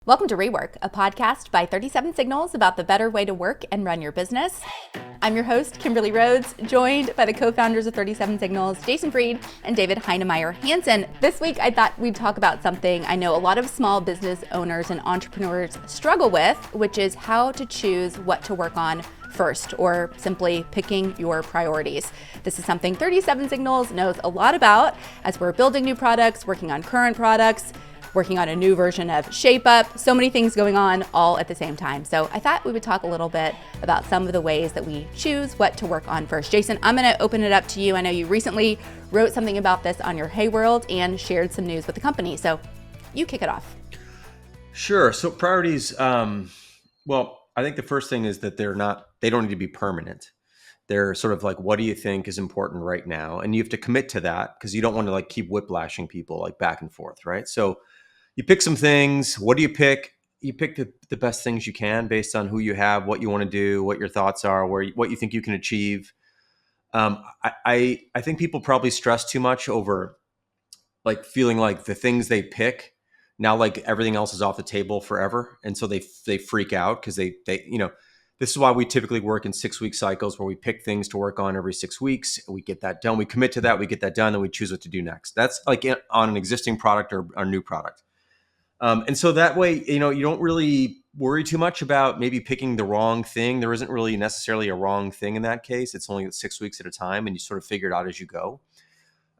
Welcome to REWORK, a podcast by 37 Signals about the better way to work and run your business. I'm your host, Kimberly Rhodes, joined by the co-founders of 37 Signals, Jason Fried and David Heinemeier Hansson. This week, I thought we'd talk about something I know a lot of small business owners and entrepreneurs struggle with, which is how to choose what to work on first, or simply picking your priorities. This is something 37 Signals knows a lot about as we're building new products, working on current products, working on a new version of ShapeUp, so many things going on all at the same time. So I thought we would talk a little bit about some of the ways that we choose what to work on first. Jason, I'm gonna open it up to you. I know you recently wrote something about this on your Hey World and shared some news with the company. So you kick it off. Sure. So priorities, well, I think the first thing is that they don't need to be permanent. They're sort of like, what do you think is important right now? And you have to commit to that because you don't want to like keep whiplashing people like back and forth, right? So you pick some things. What do you pick? You pick the best things you can based on who you have, what you want to do, what your thoughts are, what you think you can achieve. I think people probably stress too much over like feeling like the things they pick now, like everything else is off the table forever, and so they freak out because they this is why we typically work in 6-week cycles where we pick things to work on every 6 weeks. We get that done. We commit to that. We get that done, and we choose what to do next. That's like on an existing product or a new product. And so that way, you don't really worry too much about maybe picking the wrong thing. There isn't really necessarily a wrong thing in that case. It's only 6 weeks at a time, and you sort of figure it out as you go.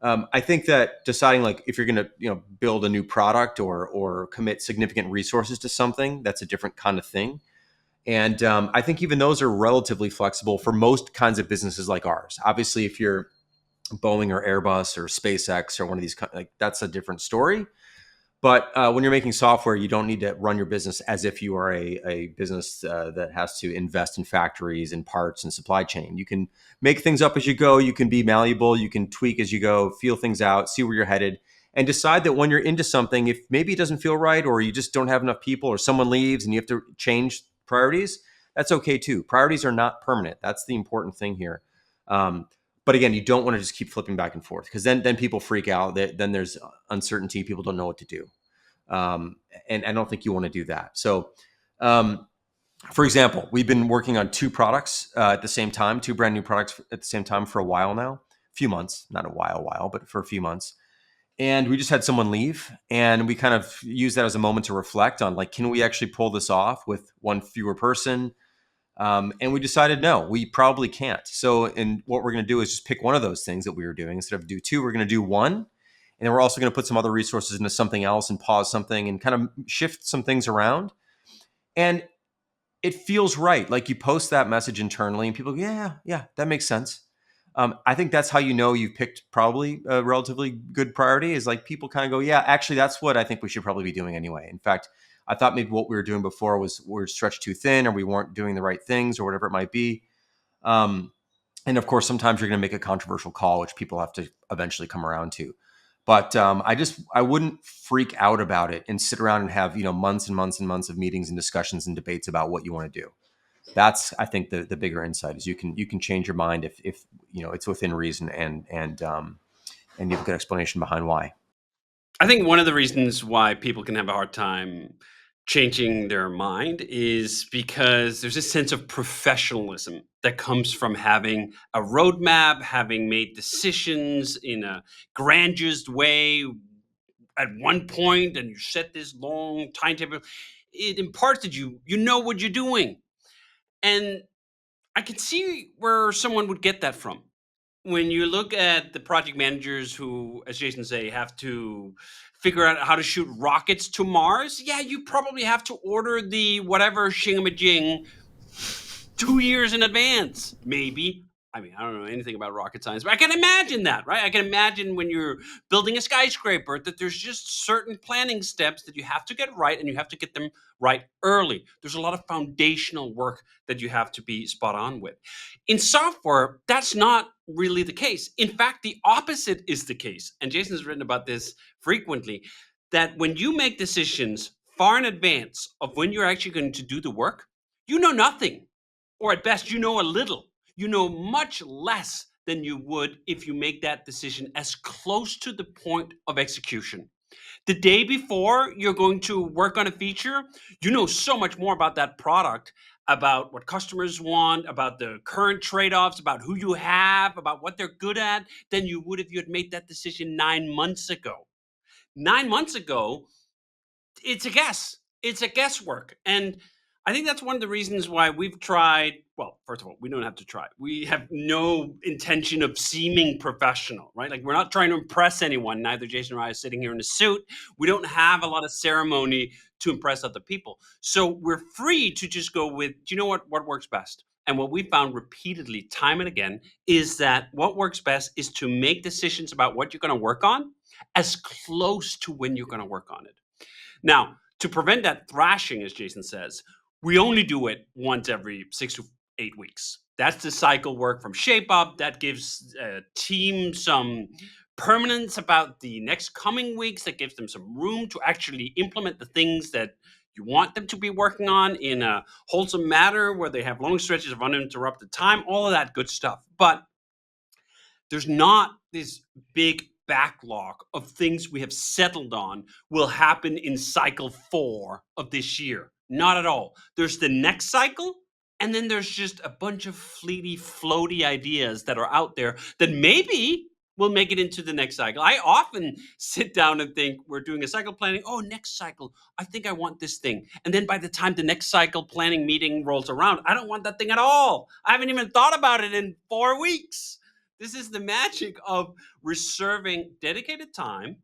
I think that deciding like if you're going to build a new product or commit significant resources to something, that's a different kind of thing. And I think even those are relatively flexible for most kinds of businesses like ours. Obviously, if you're Boeing or Airbus or SpaceX or one of these, like that's a different story. But when you're making software, you don't need to run your business as if you are a business that has to invest in factories and parts and supply chain. You can make things up as you go. You can be malleable. You can tweak as you go, feel things out, see where you're headed, and decide that when you're into something, if maybe it doesn't feel right or you just don't have enough people or someone leaves and you have to change priorities, that's okay too. Priorities are not permanent. That's the important thing here. But again, you don't want to just keep flipping back and forth because then people freak out. Then there's uncertainty. People don't know what to do. And I don't think you want to do that. So, for example, we've been working on 2 products at the same time, 2 brand new products at the same time for a while now, a few months, not a while, but for a few months. And we just had someone leave and we kind of used that as a moment to reflect on like, can we actually pull this off with one fewer person? And we decided, no, we probably can't. So, and what we're going to do is just pick one of those things that we were doing. Instead of do 2, we're going to do 1. And then we're also going to put some other resources into something else and pause something and kind of shift some things around. And it feels right. Like you post that message internally and people go, yeah, that makes sense. I think that's how you know you've picked probably a relatively good priority is like people kind of go, yeah, actually, that's what I think we should probably be doing anyway. In fact, I thought maybe what we were doing before was we're stretched too thin or we weren't doing the right things or whatever it might be. And of course, sometimes you're going to make a controversial call, which people have to eventually come around to. But I wouldn't freak out about it and sit around and have, months and months and months of meetings and discussions and debates about what you want to do. That's, I think, the bigger insight is you can change your mind if it's within reason and you have a good explanation behind why. I think one of the reasons why people can have a hard time changing their mind is because there's a sense of professionalism that comes from having a roadmap, having made decisions in a grandiose way at one point, and you set this long timetable. It imparts that you know what you're doing. And I can see where someone would get that from. When you look at the project managers who, as Jason say, have to figure out how to shoot rockets to Mars, yeah, you probably have to order the whatever shingamajing 2 years in advance, maybe. I mean, I don't know anything about rocket science, but I can imagine that, right? I can imagine when you're building a skyscraper that there's just certain planning steps that you have to get right and you have to get them right early. There's a lot of foundational work that you have to be spot on with. In software, that's not really the case. In fact, the opposite is the case. And Jason's written about this frequently, that when you make decisions far in advance of when you're actually going to do the work, you know nothing. Or at best, you know a little. You know much less than you would if you make that decision as close to the point of execution. The day before you're going to work on a feature, you know so much more about that product, about what customers want, about the current trade-offs, about who you have, about what they're good at, than you would if you had made that decision 9 months ago. 9 months ago, it's a guess. It's a guesswork. And I think that's one of the reasons why we've tried. Well, first of all, we don't have to try. We have no intention of seeming professional, right? Like, we're not trying to impress anyone. Neither Jason or I are sitting here in a suit. We don't have a lot of ceremony to impress other people. So we're free to just go with, do you know what works best? And what we found repeatedly, time and again, is that what works best is to make decisions about what you're going to work on as close to when you're going to work on it. Now, to prevent that thrashing, as Jason says, we only do it once every 6 to 8 weeks. That's the cycle work from Shape Up. That gives a team some permanence about the next coming weeks. That gives them some room to actually implement the things that you want them to be working on in a wholesome manner, where they have long stretches of uninterrupted time, all of that good stuff. But there's not this big backlog of things we have settled on will happen in cycle 4 of this year. Not at all. There's the next cycle, and then there's just a bunch of fleety, floaty ideas that are out there that maybe will make it into the next cycle. I often sit down and think, we're doing a cycle planning. Oh, next cycle, I think I want this thing. And then by the time the next cycle planning meeting rolls around, I don't want that thing at all. I haven't even thought about it in 4 weeks. This is the magic of reserving dedicated time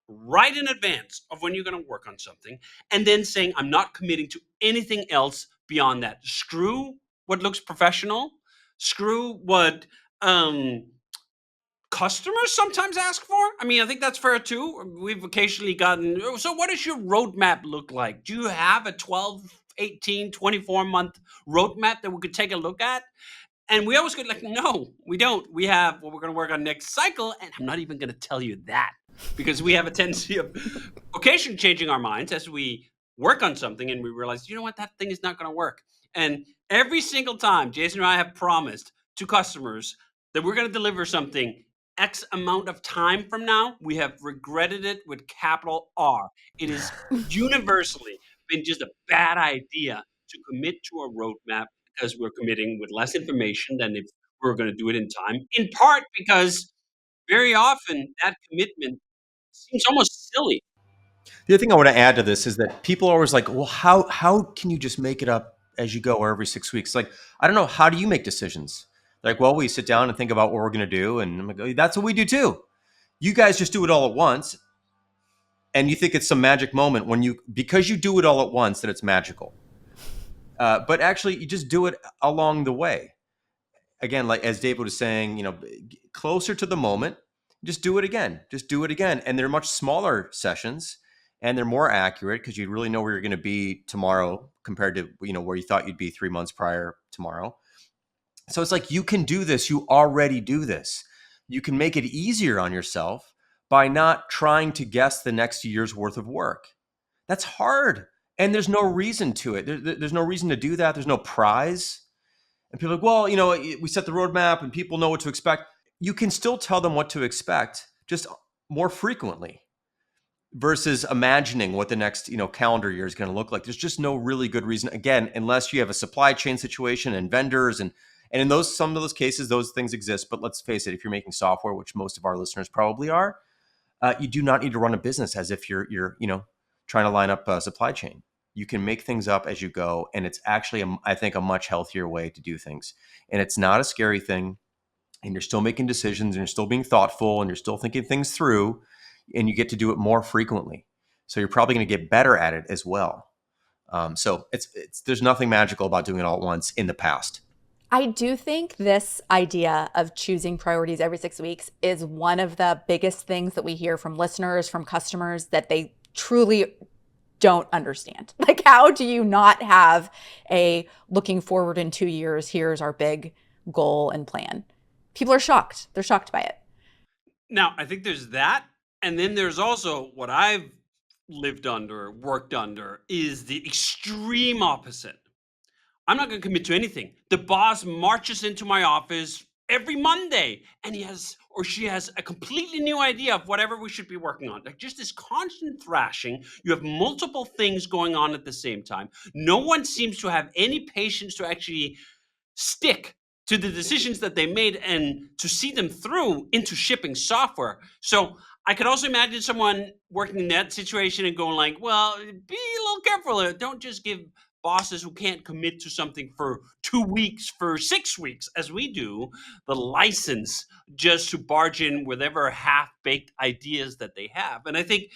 right in advance of when you're going to work on something, and then saying, I'm not committing to anything else beyond that. Screw what looks professional. Screw what customers sometimes ask for. I mean, I think that's fair too. We've occasionally gotten, so what does your roadmap look like? Do you have a 12, 18, 24-month roadmap that we could take a look at? And we always go like, no, we don't. We have what we're going to work on next cycle. And I'm not even going to tell you that, because we have a tendency of occasionally changing our minds as we work on something and we realize, you know what, that thing is not going to work. And every single time Jason and I have promised to customers that we're going to deliver something X amount of time from now, we have regretted it with capital R. It is universally been just a bad idea to commit to a roadmap, because we're committing with less information than if we were going to do it in time, in part because very often that commitment seems almost silly. The other thing I want to add to this is that people are always like, well, how can you just make it up as you go, or every 6 weeks? Like, I don't know. How do you make decisions? Like, well, we sit down and think about what we're going to do. And I'm like, oh, that's what we do too. You guys just do it all at once. And you think it's some magic moment because you do it all at once, that it's magical. But actually, you just do it along the way. Again, like as David was saying, closer to the moment, just do it again. Just do it again. And they're much smaller sessions, and they're more accurate because you really know where you're going to be tomorrow compared to, where you thought you'd be 3 months prior tomorrow. So it's like, you can do this. You already do this. You can make it easier on yourself by not trying to guess the next year's worth of work. That's hard. And there's no reason to it. There's no reason to do that. There's no prize. And people are like, well, we set the roadmap and people know what to expect. You can still tell them what to expect, just more frequently, versus imagining what the next, calendar year is going to look like. There's just no really good reason, again, unless you have a supply chain situation and vendors, and in some of those cases, those things exist. But let's face it, if you're making software, which most of our listeners probably are, you do not need to run a business as if you're trying to line up a supply chain. You can make things up as you go. And it's actually, I think, a much healthier way to do things. And it's not a scary thing. And you're still making decisions, and you're still being thoughtful, and you're still thinking things through, and you get to do it more frequently. So you're probably going to get better at it as well. So there's nothing magical about doing it all at once in the past. I do think this idea of choosing priorities every 6 weeks is one of the biggest things that we hear from listeners, from customers, that they truly don't understand. Like, how do you not have a looking forward in 2 years, here's our big goal and plan? People are shocked. They're shocked by it. Now, I think there's that. And then there's also what I've lived under, worked under, is the extreme opposite. I'm not going to commit to anything. The boss marches into my office, every Monday, and he has or she has a completely new idea of whatever we should be working on. Like just this constant thrashing. You have multiple things going on at the same time. No one seems to have any patience to actually stick to the decisions that they made and to see them through into shipping software. So I could also imagine someone working in that situation and going like, well, be a little careful. Don't just give bosses who can't commit to something for 2 weeks, for 6 weeks, as we do, the license just to barge in whatever half-baked ideas that they have. And I think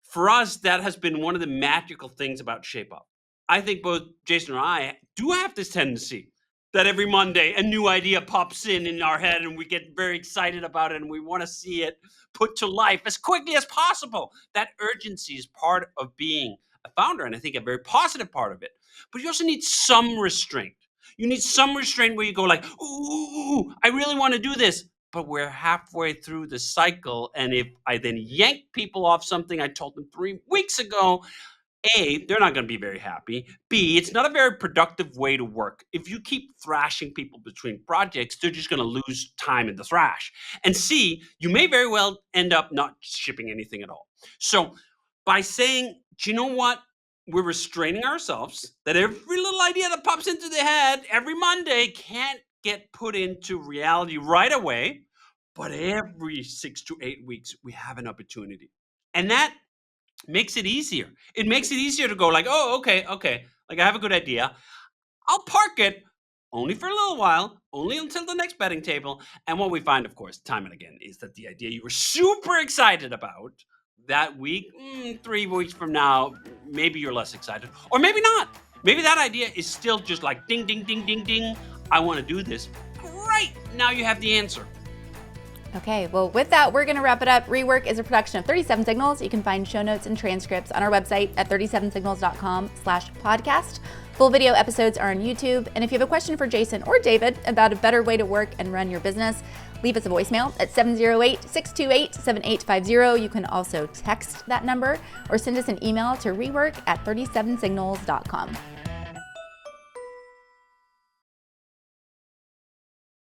for us, that has been one of the magical things about Shape Up. I think both Jason and I do have this tendency that every Monday a new idea pops in our head and we get very excited about it and we want to see it put to life as quickly as possible. That urgency is part of being a founder, and I think a very positive part of it. But you also need some restraint. You need some restraint where you go like, ooh, I really want to do this, but we're halfway through the cycle. And if I then yank people off something I told them 3 weeks ago, A, they're not going to be very happy. B, it's not a very productive way to work. If you keep thrashing people between projects, they're just going to lose time in the thrash. And C, you may very well end up not shipping anything at all. So by saying, do you know what? We're restraining ourselves, that every little idea that pops into the head every Monday can't get put into reality right away, but every 6 to 8 weeks, we have an opportunity. And that makes it easier. It makes it easier to go like, oh, okay. Like I have a good idea. I'll park it only for a little while, only until the next betting table. And what we find, of course, time and again, is that the idea you were super excited about that week, 3 weeks from now, maybe you're less excited, or maybe not. Maybe that idea is still just like ding, ding, ding, ding, ding. I want to do this. Great. Now you have the answer. Okay, well, with that, we're going to wrap it up. Rework is a production of 37 Signals. You can find show notes and transcripts on our website at 37signals.com/podcast. Full video episodes are on YouTube. And if you have a question for Jason or David about a better way to work and run your business, leave us a voicemail at 708-628-7850. You can also text that number or send us an email to rework@37signals.com.